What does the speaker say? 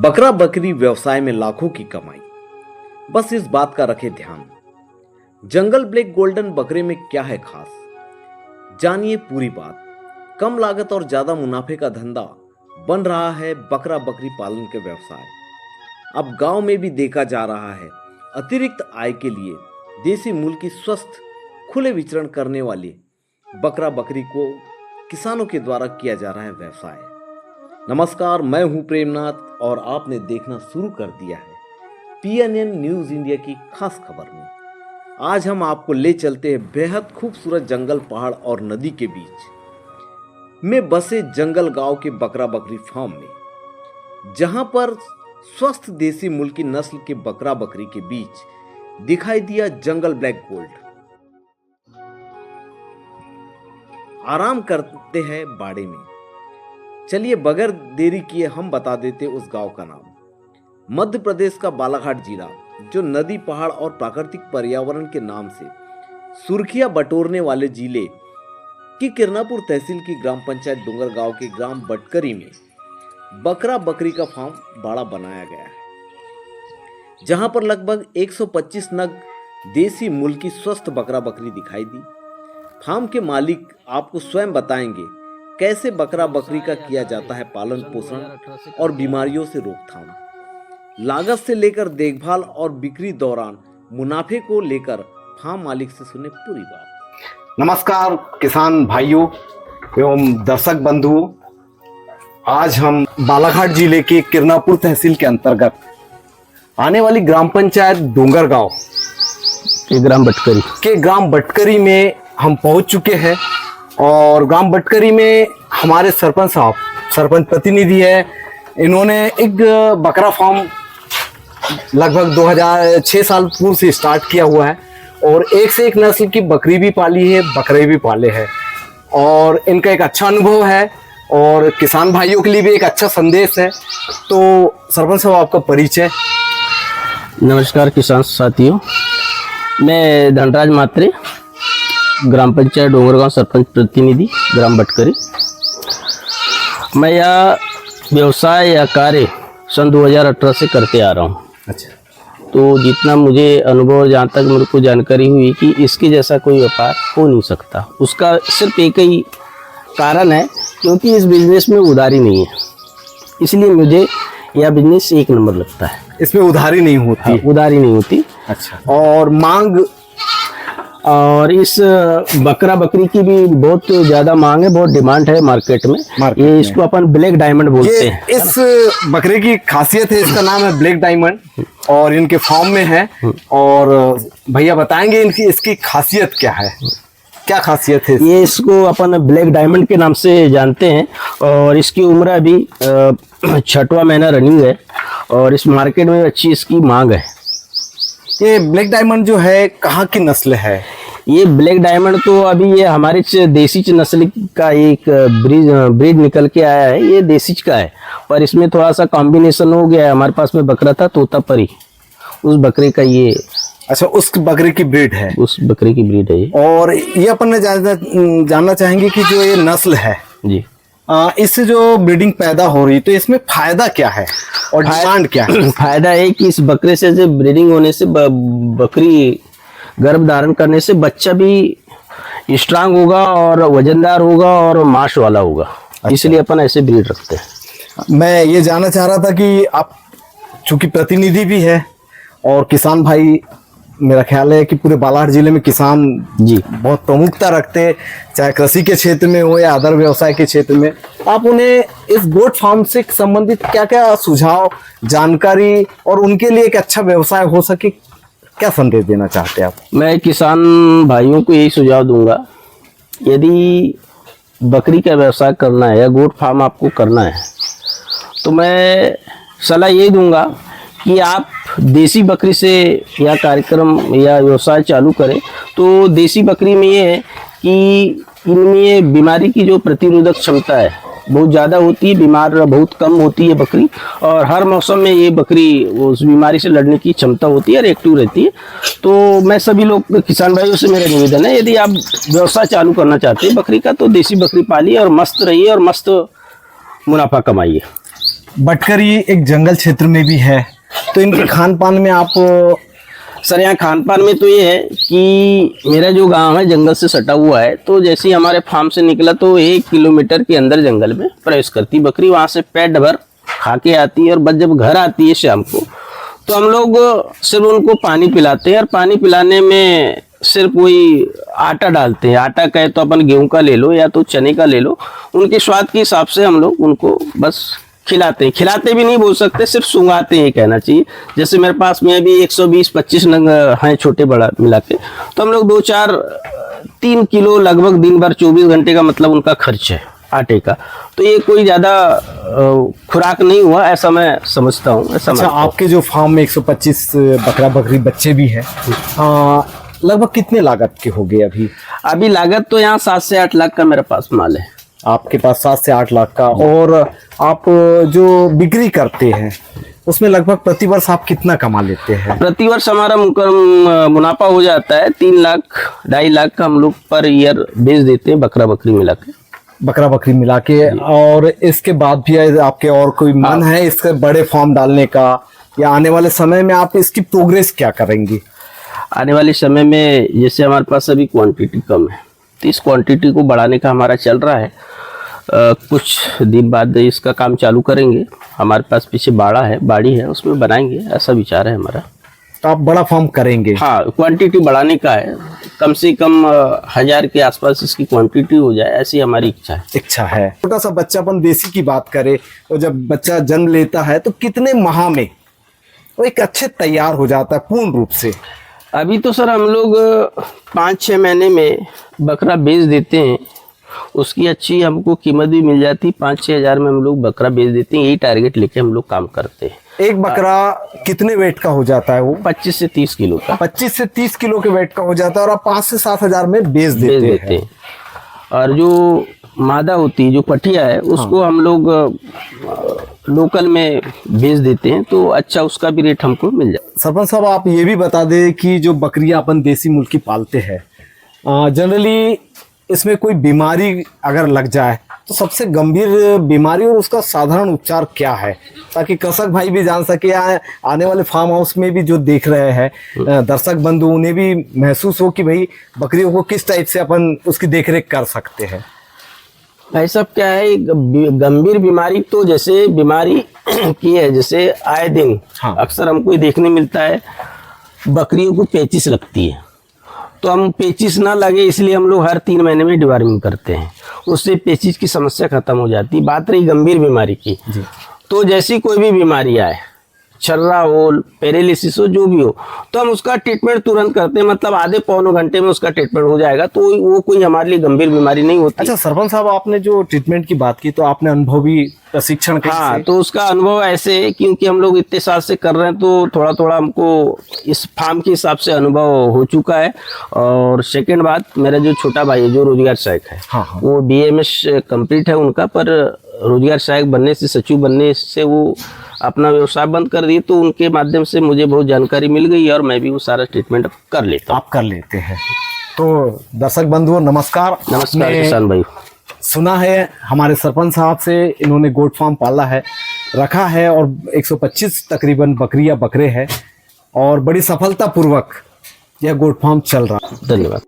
बकरा बकरी व्यवसाय में लाखों की कमाई, बस इस बात का रखें ध्यान। जंगल ब्लैक गोल्डन बकरे में क्या है खास, जानिए पूरी बात। कम लागत और ज्यादा मुनाफे का धंधा बन रहा है बकरा बकरी पालन के व्यवसाय। अब गांव में भी देखा जा रहा है अतिरिक्त आय के लिए देसी मूल की स्वस्थ खुले विचरण करने वाली बकरा बकरी को किसानों के द्वारा किया जा रहा है व्यवसाय। नमस्कार, मैं हूं प्रेमनाथ और आपने देखना शुरू कर दिया है PNN न्यूज इंडिया की खास खबर में। आज हम आपको ले चलते हैं बेहद खूबसूरत जंगल, पहाड़ और नदी के बीच में बसे जंगल गांव के बकरा बकरी फार्म में, जहां पर स्वस्थ देसी मूल की नस्ल के बकरा बकरी के बीच दिखाई दिया जंगल ब्लैक गोल्ड। आराम करते हैं बाड़े में। चलिए बगैर देरी किए हम बता देते उस गांव का नाम। मध्य प्रदेश का बालाघाट जिला, जो नदी, पहाड़ और प्राकृतिक पर्यावरण के नाम से सुर्खियां बटोरने वाले जिले की किरनापुर तहसील की ग्राम पंचायत डोंगरगांव के ग्राम बटकरी में बकरा बकरी का फार्म बाड़ा बनाया गया है, जहां पर लगभग 125 नग देसी मूल की स्वस्थ बकरा बकरी दिखाई दी। फार्म के मालिक आपको स्वयं बताएंगे कैसे बकरा बकरी का किया जाता है पालन पोषण और बीमारियों से रोकथाम। लागत से लेकर देखभाल और बिक्री दौरान मुनाफे को लेकर फार्म मालिक से सुने पूरी बात। नमस्कार किसान भाइयों एवं दर्शक बंधुओं, आज हम बालाघाट जिले के किरनापुर तहसील के अंतर्गत आने वाली ग्राम पंचायत डोंगरगांव के ग्राम बटकरी में हम पहुंच चुके हैं। और ग्राम बटकरी में हमारे सरपंच प्रतिनिधि है। इन्होंने एक बकरा फार्म लगभग 2006 साल पूर्व से स्टार्ट किया हुआ है और एक से एक नस्ल की बकरी भी पाली है, बकरे भी पाले हैं और इनका एक अच्छा अनुभव है और किसान भाइयों के लिए भी एक अच्छा संदेश है। तो सरपंच साहब, आपका परिचय। नमस्कार किसान साथियों, मैं धनराज मात्रे, ग्राम पंचायत डोंगरगांव सरपंच प्रतिनिधि ग्राम बटकरी। मैं यह व्यवसाय या कार्य सन 2018 से करते आ रहा हूँ। अच्छा, तो जितना मुझे अनुभव, जहाँ तक मेरे को जानकारी हुई कि इसके जैसा कोई व्यापार हो नहीं सकता, उसका सिर्फ एक ही कारण है क्योंकि इस बिजनेस में उधारी नहीं है, इसलिए मुझे यह बिजनेस एक नंबर लगता है। इसमें उधारी नहीं होती? हाँ, उधारी नहीं होती। अच्छा, और मांग और इस बकरा बकरी की भी बहुत ज़्यादा मांग है, बहुत डिमांड है मार्केट में। ये इसको अपन ब्लैक डायमंड बोलते हैं। इस बकरे की खासियत है, इसका नाम है ब्लैक डायमंड और इनके फॉर्म में है। और भैया बताएंगे इनकी इसकी खासियत क्या है, क्या खासियत है? ये इसको अपन ब्लैक डायमंड के नाम से जानते हैं और इसकी उम्र अभी 6वां महीना रनिंग है और इस मार्केट में अच्छी इसकी मांग है। ये ब्लैक डायमंड जो है कहाँ की नस्ल है? ये ब्लैक डायमंड तो अभी ये हमारे देसी नस्ल का एक ब्रीड निकल के आया है। ये देसी का है पर इसमें थोड़ा सा कॉम्बिनेशन हो गया है। हमारे पास में बकरा था तोतापरी, उस बकरे का ये। अच्छा, उस बकरे की ब्रीड है? उस बकरे की ब्रीड है ये। और ये अपन ने जानना चाहेंगे कि जो ये नस्ल है जी, इससे जो ब्रीडिंग पैदा हो रही, तो इसमें फायदा क्या है और डिमांड क्या है? फायदा है कि इस बकरे से जो ब्रीडिंग होने से बकरी गर्भ धारण करने से बच्चा भी स्ट्रांग होगा और वजनदार होगा और मांस वाला होगा। अच्छा, इसलिए अपन ऐसे ब्रीड रखते हैं। मैं ये जानना चाह रहा था कि आप चूंकि प्रतिनिधि भी है और किसान भाई, मेरा ख्याल है कि पूरे बालाघाट जिले में किसान जी बहुत प्रमुखता रखते हैं, चाहे कृषि के क्षेत्र में हो या अदर व्यवसाय के क्षेत्र में। आप उन्हें इस गोट फार्म से संबंधित क्या क्या सुझाव, जानकारी और उनके लिए एक अच्छा व्यवसाय हो सके, क्या संदेश देना चाहते हैं आप? मैं किसान भाइयों को यही सुझाव दूंगा, यदि बकरी का व्यवसाय करना है या गोट फार्म आपको करना है तो मैं सलाह यही दूंगा कि आप देसी बकरी से या कार्यक्रम या व्यवसाय चालू करें। तो देसी बकरी में ये है कि इनमें ये बीमारी की जो प्रतिरोधक क्षमता है बहुत ज़्यादा होती है, बीमार बहुत कम होती है बकरी और हर मौसम में ये बकरी उस बीमारी से लड़ने की क्षमता होती है और एक्टिव रहती है। तो मैं सभी लोग किसान भाइयों से मेरा निवेदन है, यदि आप व्यवसाय चालू करना चाहते हैं बकरी का तो देसी बकरी पालिए और मस्त रहिए और मस्त मुनाफा कमाइए। बटकरी एक जंगल क्षेत्र में भी है, तो इनके खान पान में आप सर यहाँ खान पान में तो ये है कि मेरा जो गांव है जंगल से सटा हुआ है, तो जैसे ही हमारे फार्म से निकला तो 1 किलोमीटर के अंदर जंगल में प्रवेश करती बकरी, वहां से पेट भर खा के आती है और बस जब घर आती है शाम को तो हम लोग सिर्फ उनको पानी पिलाते हैं, और पानी पिलाने में सिर्फ वही आटा डालते हैं। आटा कहे तो अपन गेहूं का ले लो या तो चने का ले लो, उनके स्वाद के हिसाब से हम लोग उनको बस खिलाते हैं। खिलाते भी नहीं बोल सकते, सिर्फ सूंघाते हैं कहना चाहिए। जैसे मेरे पास में अभी 120-25 नंग हैं छोटे बड़ा मिला के, तो हम लोग 2-4-3 किलो लगभग दिन भर 24 घंटे का मतलब उनका खर्च है आटे का। तो ये कोई ज़्यादा खुराक नहीं हुआ, ऐसा मैं समझता हूँ। अच्छा, आपके जो फार्म में 125 बकरा बकरी बच्चे भी हैं, लगभग कितने लागत के हो गए अभी? अभी लागत तो यहाँ 7 से 8 लाख का मेरे पास माल है। आपके पास 7 से 8 लाख का, और आप जो बिक्री करते हैं उसमें लगभग प्रति वर्ष आप कितना कमा लेते हैं? प्रति वर्ष हमारा मुनाफा हो जाता है 3 लाख 2.5 लाख का हम लोग पर ईयर बेच देते हैं बकरा बकरी मिला के। बकरा बकरी मिला के। और इसके बाद भी आपके और कोई मन है इसके बड़े फार्म डालने का, या आने वाले समय में आप इसकी प्रोग्रेस क्या करेंगी? आने वाले समय में जैसे हमारे पास अभी क्वांटिटी कम है, तो इस क्वांटिटी को बढ़ाने का हमारा चल रहा है। कुछ दिन बाद इसका काम चालू करेंगे। हमारे पास पीछे बाड़ी है उसमें बनाएंगे, ऐसा विचार है हमारा। तो आप बड़ा फार्म करेंगे? हाँ, क्वांटिटी बढ़ाने का है, कम से कम 1000 के आसपास इसकी क्वांटिटी हो जाए, ऐसी हमारी इच्छा है। छोटा सा बच्चा, अपन देसी की बात करें, और जब बच्चा जन्म लेता है तो कितने माह में वो एक अच्छे तैयार हो जाता है पूर्ण रूप से? अभी तो सर हम लोग 5-6 महीने में बकरा बेच देते हैं, उसकी अच्छी हमको कीमत भी मिल जाती है। 5-6 हज़ार में हम लोग बकरा बेच देते हैं, यही टारगेट लेके हम लोग काम करते हैं। एक बकरा कितने वेट का हो जाता है वो? 25 से 30 किलो का। 25 से 30 किलो के वेट का हो जाता है, और आप 5 से 7 हज़ार में बेच देते हैं। और जो मादा होती है, जो पठिया है, उसको हम लोग लोकल में बेच देते हैं, तो अच्छा उसका भी रेट हमको मिल जाता है। सरपंच साहब, आप ये भी बता दें कि जो बकरियां अपन देसी मुर्गी पालते हैं, जनरली इसमें कोई बीमारी अगर लग जाए तो सबसे गंभीर बीमारी और उसका साधारण उपचार क्या है, ताकि कृषक भाई भी जान सके, आने वाले फार्म हाउस में भी जो देख रहे हैं दर्शक बंधु, उन्हें भी महसूस हो कि भाई बकरियों को किस टाइप से अपन उसकी देखरेख कर सकते हैं। भाई साहब, क्या है गंभीर बीमारी, तो जैसे बीमारी की है, जैसे आए दिन अक्सर हमको देखने मिलता है बकरियों को पेचिश लगती है, तो हम पेचिश ना लगे इसलिए हम लोग हर 3 महीने में डिवार्मिंग करते हैं, उससे पेचिश की समस्या खत्म हो जाती है। बात रही गंभीर बीमारी की, तो जैसी कोई भी बीमारी आए, छर्रा हो, पैरालिसिस हो, जो भी हो, तो हम उसका ट्रीटमेंट तुरंत करते हैं, मतलब आधे पौने घंटे में उसका ट्रीटमेंट हो जाएगा, तो वो कोई हमारे लिए गंभीर बीमारी नहीं होती। अच्छा सरपंच साहब, आपने जो ट्रीटमेंट की बात की, तो आपने अनुभवी प्रशिक्षण? हाँ, तो उसका अनुभव ऐसे है, क्योंकि हम लोग इतने साल से कर रहे हैं, तो थोड़ा थोड़ा हमको इस फार्म के हिसाब से अनुभव हो चुका है। और सेकेंड बात, मेरा जो छोटा भाई है जो रोजगार सहायक है, वो BAMS कंप्लीट है उनका, पर रोजगार सहायक बनने से, सचिव बनने से वो अपना व्यवसाय बंद कर दिए, तो उनके माध्यम से मुझे बहुत जानकारी मिल गई और मैं भी वो सारा ट्रीटमेंट कर लेता हूँ। आप कर लेते हैं। तो दर्शक बंधुओं नमस्कार। नमस्कार किसान भाई। सुना है हमारे सरपंच साहब से, इन्होंने गोट फार्म पाला है, रखा है, और 125 तकरीबन बकरियां बकरे हैं, और बड़ी सफलतापूर्वक यह गोट फार्म चल रहा है। धन्यवाद।